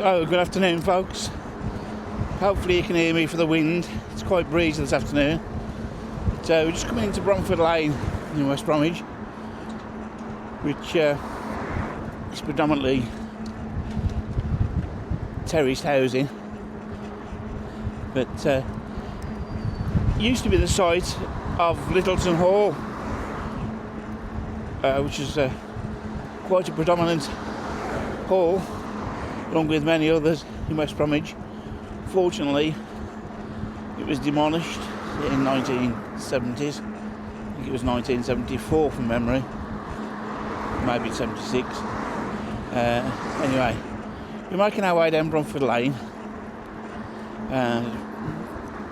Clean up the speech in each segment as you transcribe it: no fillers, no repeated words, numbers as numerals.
So, good afternoon, folks. Hopefully you can hear me for the wind. It's quite breezy this afternoon. So we're just coming into Bromford Lane in West Bromwich, which is predominantly terraced housing, but used to be the site of Littleton Hall, which is quite a predominant hall, along with many others in West Bromwich. Fortunately, it was demolished in 1970s. I think it was 1974 from memory, maybe 76. Anyway, we're making our way down Bromford Lane. A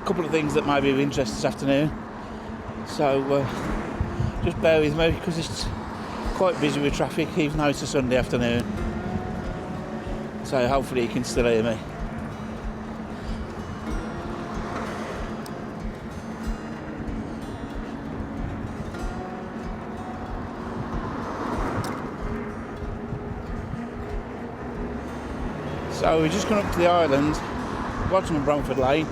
couple of things that might be of interest this afternoon. So just bear with me because it's quite busy with traffic, even though it's a Sunday afternoon. So hopefully you can still hear me. So we're just going up to the island, bottom of Bromford Lane.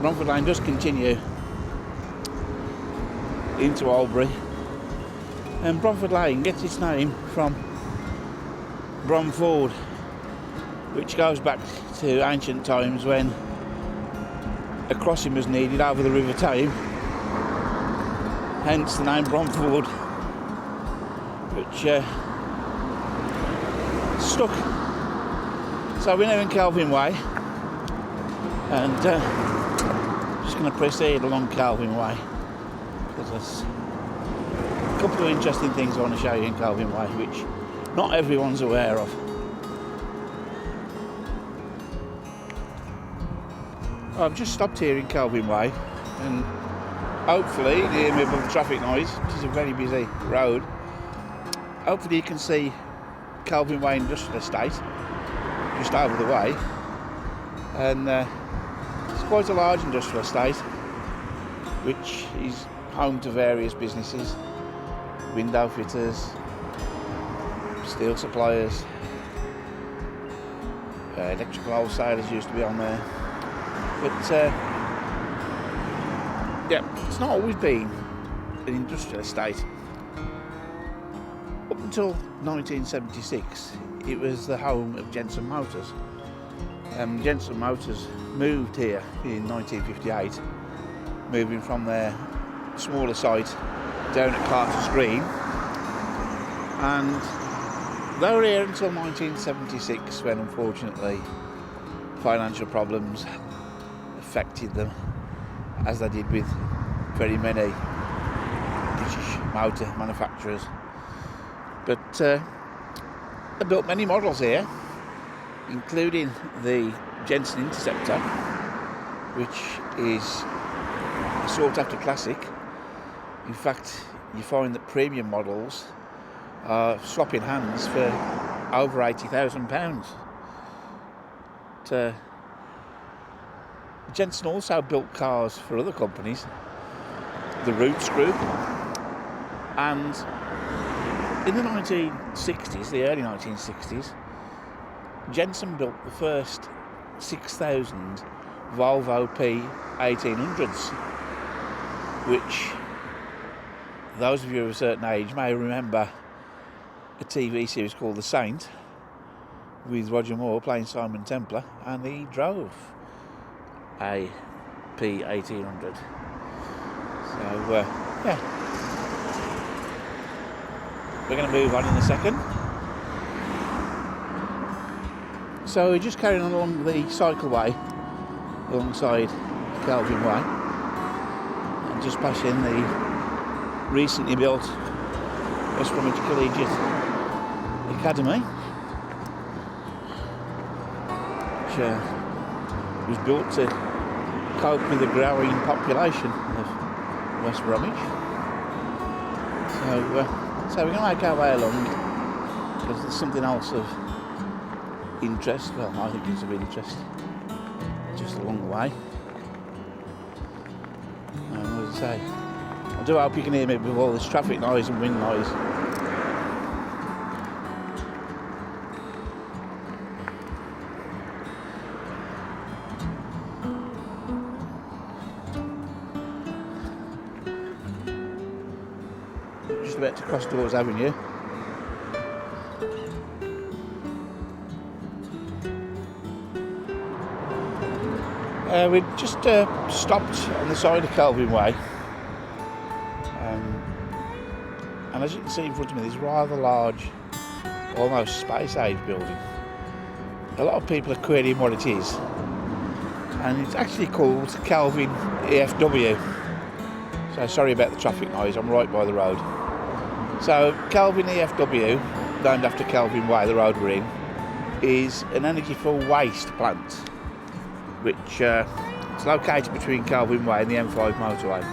Bromford Lane does continue into Albury. And Bromford Lane gets its name from Bromford, which goes back to ancient times when a crossing was needed over the River Tame, hence the name Bromford, which stuck. So we're now in Kelvin Way, and just going to proceed along Kelvin Way because there's a couple of interesting things I want to show you in Kelvin Way, which not everyone's aware of. I've just stopped here in Kelvin Way, and hopefully, you hear me above the traffic noise, which is a very busy road. Hopefully you can see Kelvin Way Industrial Estate just over the way, and it's quite a large industrial estate which is home to various businesses, window fitters, steel suppliers, electrical wholesalers used to be on there, but yeah, it's not always been an industrial estate. Up until 1976 it was the home of Jensen Motors. Jensen Motors moved here in 1958, moving from their smaller site down at Carter's Green, and they were here until 1976 when unfortunately financial problems affected them, as they did with very many British motor manufacturers. But they built many models here, including the Jensen Interceptor, which is a sought after classic. In fact, you find that premium models are swapping hands for over £80,000. Jensen also built cars for other companies, the Roots Group, and in the 1960s, the early 1960s, Jensen built the first 6,000 Volvo P1800s, which those of you of a certain age may remember a TV series called The Saint with Roger Moore playing Simon Templar, and he drove a P1800. So, yeah. We're going to move on in a second. So we're just carrying on along the cycleway alongside Kelvin Way, and just passing the recently built West Bromwich Collegiate Academy, which was built to cope with the growing population of West Bromwich. So we're going to make our way along because there's something else of interest. Well, I think it's of interest just along the way. And as I say, I do hope you can hear me with all this traffic noise and wind noise. about to cross Dawes Avenue. We just stopped on the side of Kelvin Way, and as you can see in front of me, there's a rather large, almost space-age building. A lot of people are querying what it is, and it's actually called Kelvin EFW. So sorry about the traffic noise, I'm right by the road. So Kelvin EFW, named after Kelvin Way, the road we're in, is an energy for waste plant, which it's located between Kelvin Way and the M5 motorway.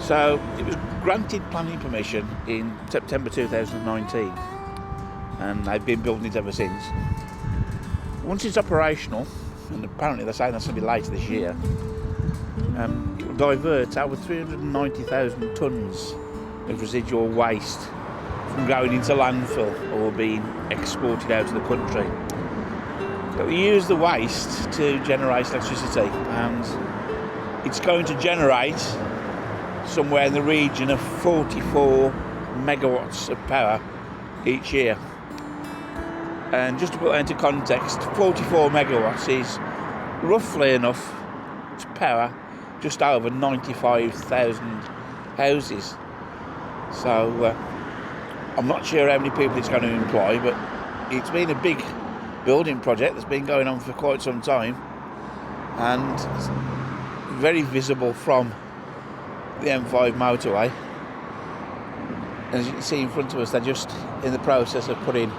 So it was granted planning permission in September 2019, and they've been building it ever since. Once it's operational, and apparently they're saying that's going to be later this year, it will divert over 390,000 tonnes of residual waste from going into landfill or being exported out of the country. But we use the waste to generate electricity, and it's going to generate somewhere in the region of 44 megawatts of power each year. And just to put that into context, 44 megawatts is roughly enough to power just over 95,000 houses. So I'm not sure how many people it's going to employ, but it's been a big building project that's been going on for quite some time, and it's very visible from the M5 motorway. And as you can see in front of us, they're just in the process of putting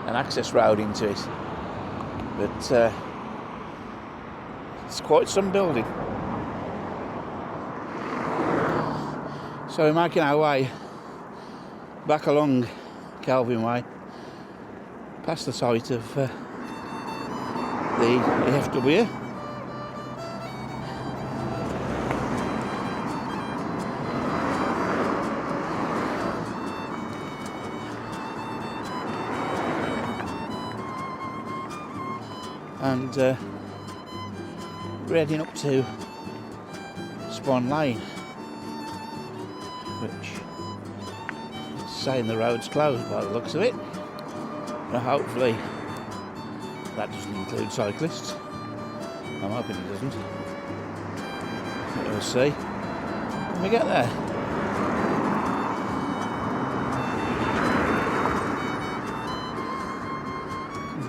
an access road into it, but it's quite some building. So we're making our way back along Kelvin Way, past the site of the EFW. And we're heading up to Spon Lane, which is saying the road's closed by the looks of it. But hopefully that doesn't include cyclists. I'm hoping it doesn't. But we'll see when we get there.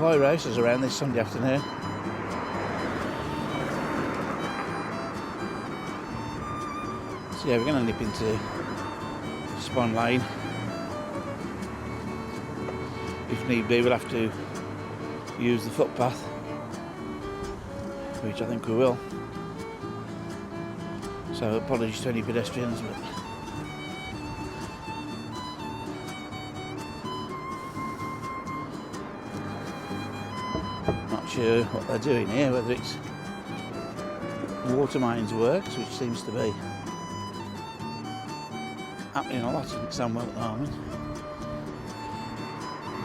Convoy races around this Sunday afternoon. So yeah, we're going to nip into Spon Lane. If need be, we'll have to use the footpath, which I think we will. So apologies to any pedestrians, but not sure what they're doing here, whether it's water mains works, which seems to be happening a lot in Examwell at the moment.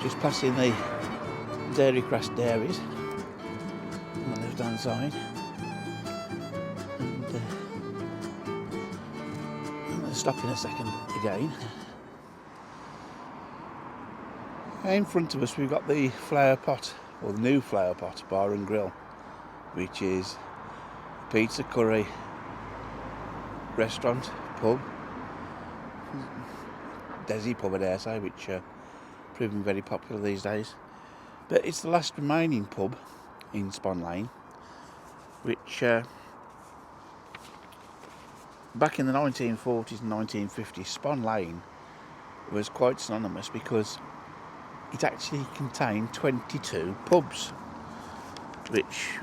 Just passing the Dairy Crest dairies on the left hand side, and I'm going to stop in a second again. In front of us we've got the Flower Pot, or the new Flower Pot Bar and Grill, which is a pizza, curry, restaurant, pub, Desi pub I dare say, which proving very popular these days. But it's the last remaining pub in Spon Lane, which back in the 1940s and 1950s, Spon Lane was quite synonymous because it actually contained 22 pubs, which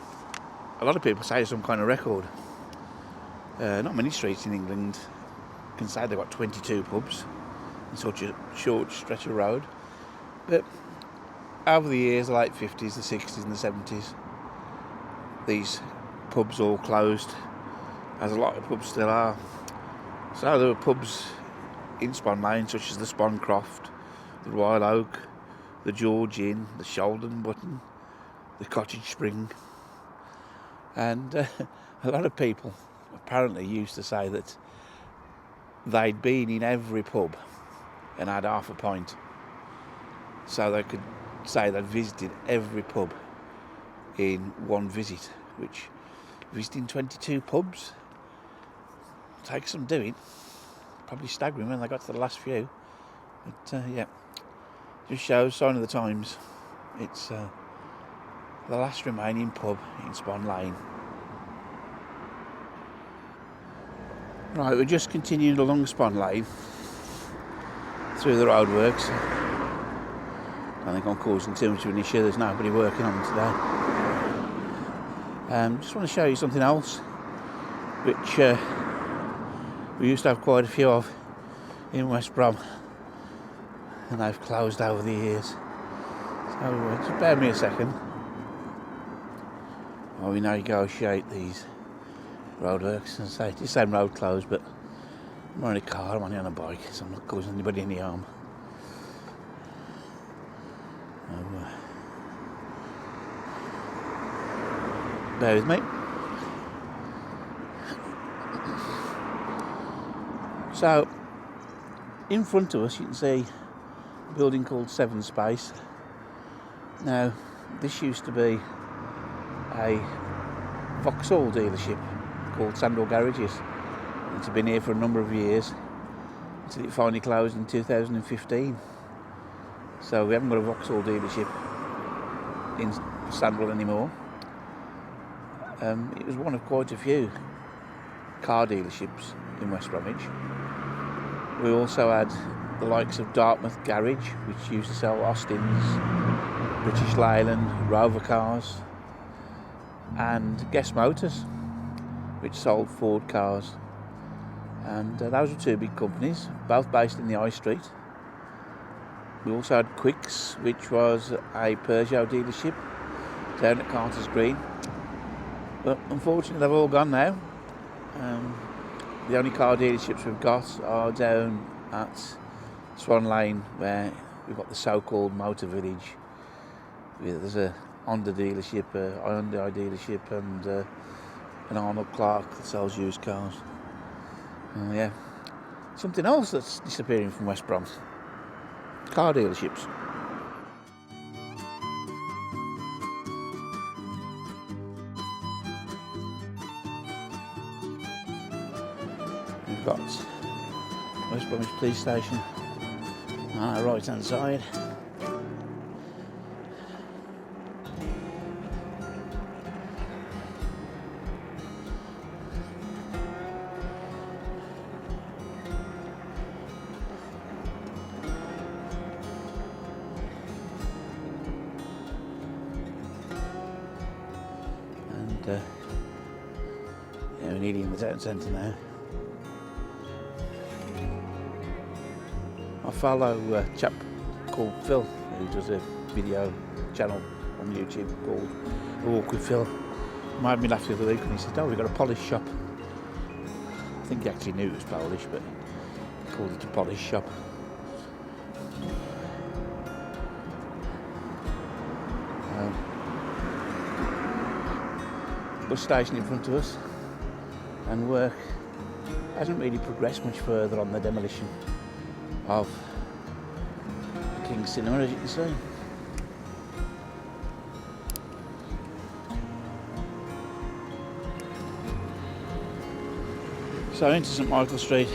a lot of people say is some kind of record. Not many streets in England can say they've got 22 pubs in such a short stretch of road. But over the years, the late 50s, the 60s and the 70s, these pubs all closed, as a lot of pubs still are. So there were pubs in Spon Lane such as the Spon Croft, the Royal Oak, the George Inn, the Sheldon Button, the Cottage Spring. And a lot of people apparently used to say that they'd been in every pub and had half a pint, so they could say they'd visited every pub in one visit, which visiting 22 pubs takes some doing. Probably staggering when they got to the last few, but yeah, just shows sign of the times. It's the last remaining pub in Spon Lane. Right, we're just continuing along Spon Lane through the roadworks. I think I'm causing too much of an issue. There's nobody working on them today. Just want to show you something else, which we used to have quite a few of in West Brom, and they've closed over the years. So just bear me a second while we negotiate these roadworks. And say it's the same road closed, but I'm on a car, I'm only on a bike, so I'm not causing anybody any harm. Bear with me. So, in front of us you can see a building called Seven Space. Now, this used to be a Vauxhall dealership called Sandal Garages. It's been here for a number of years until it finally closed in 2015. So we haven't got a Vauxhall dealership in Sandal anymore. It was one of quite a few car dealerships in West Bromwich. We also had the likes of Dartmouth Garage, which used to sell Austins, British Leyland, Rover cars, and Guess Motors, which sold Ford cars. And those were two big companies, both based in the High Street. We also had Quicks, which was a Peugeot dealership down at Carter's Green. But unfortunately they've all gone now. The only car dealerships we've got are down at Swan Lane, where we've got the so-called motor village. There's a Honda dealership, a Hyundai dealership, and an Arnold Clark that sells used cars. Yeah, something else that's disappearing from West Brom: car dealerships. We've got West Bromwich Police Station on our right hand side. And yeah, we're nearly in the town centre now. I follow a chap called Phil, who does a video channel on YouTube called A Walk with Phil. He made me laugh the other week when he said, "Oh, we've got a polish shop." I think he actually knew it was Polish, but he called it a polish shop. Bus station in front of us, and work hasn't really progressed much further on the demolition of the King's Cinema, as you can see. So into St Michael Street.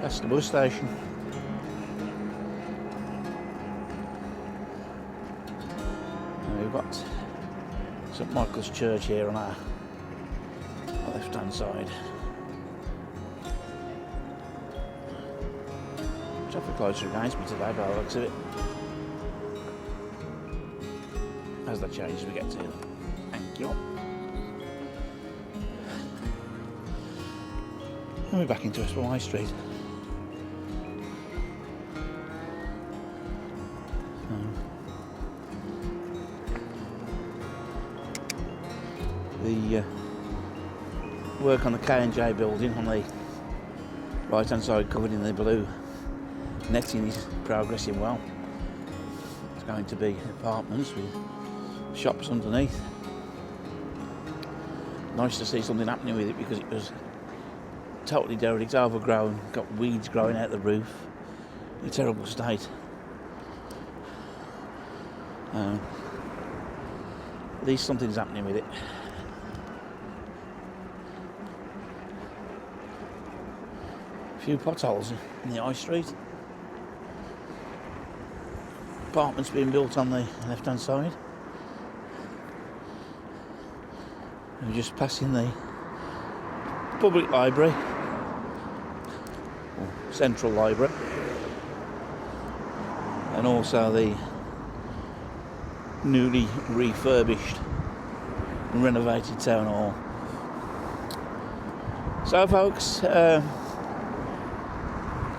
That's the bus station. And we've got St Michael's Church here on our left hand side. Traffic lights are against me today by the looks of it. As they change as we get to them. Thank you. And we're back into Spon High Street. The work on the K&J building on the right hand side, covered in the blue netting, is progressing well. It's going to be apartments with shops underneath. Nice to see something happening with it, because it was totally derelict, overgrown, got weeds growing out the roof, in a terrible state. At least something's happening with it. A few potholes in the high street. Apartments being built on the left hand side. We're just passing the public library, or central library, and also the newly refurbished and renovated town hall. So folks, I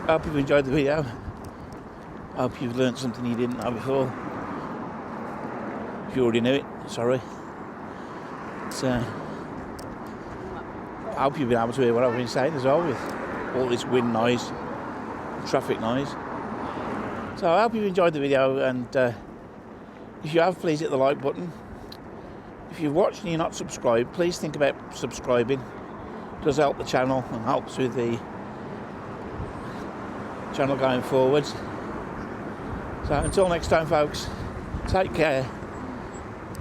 hope you've enjoyed the video. I hope you've learnt something you didn't know before. If you already knew it, sorry. I hope you've been able to hear what I've been saying as well, with all this wind noise, traffic noise. So I hope you've enjoyed the video, and if you have, please hit the like button. If you've watched and you're not subscribed, please think about subscribing. It does help the channel and helps with the channel going forwards. So until next time folks, take care.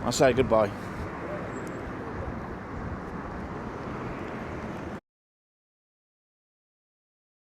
I'll say goodbye.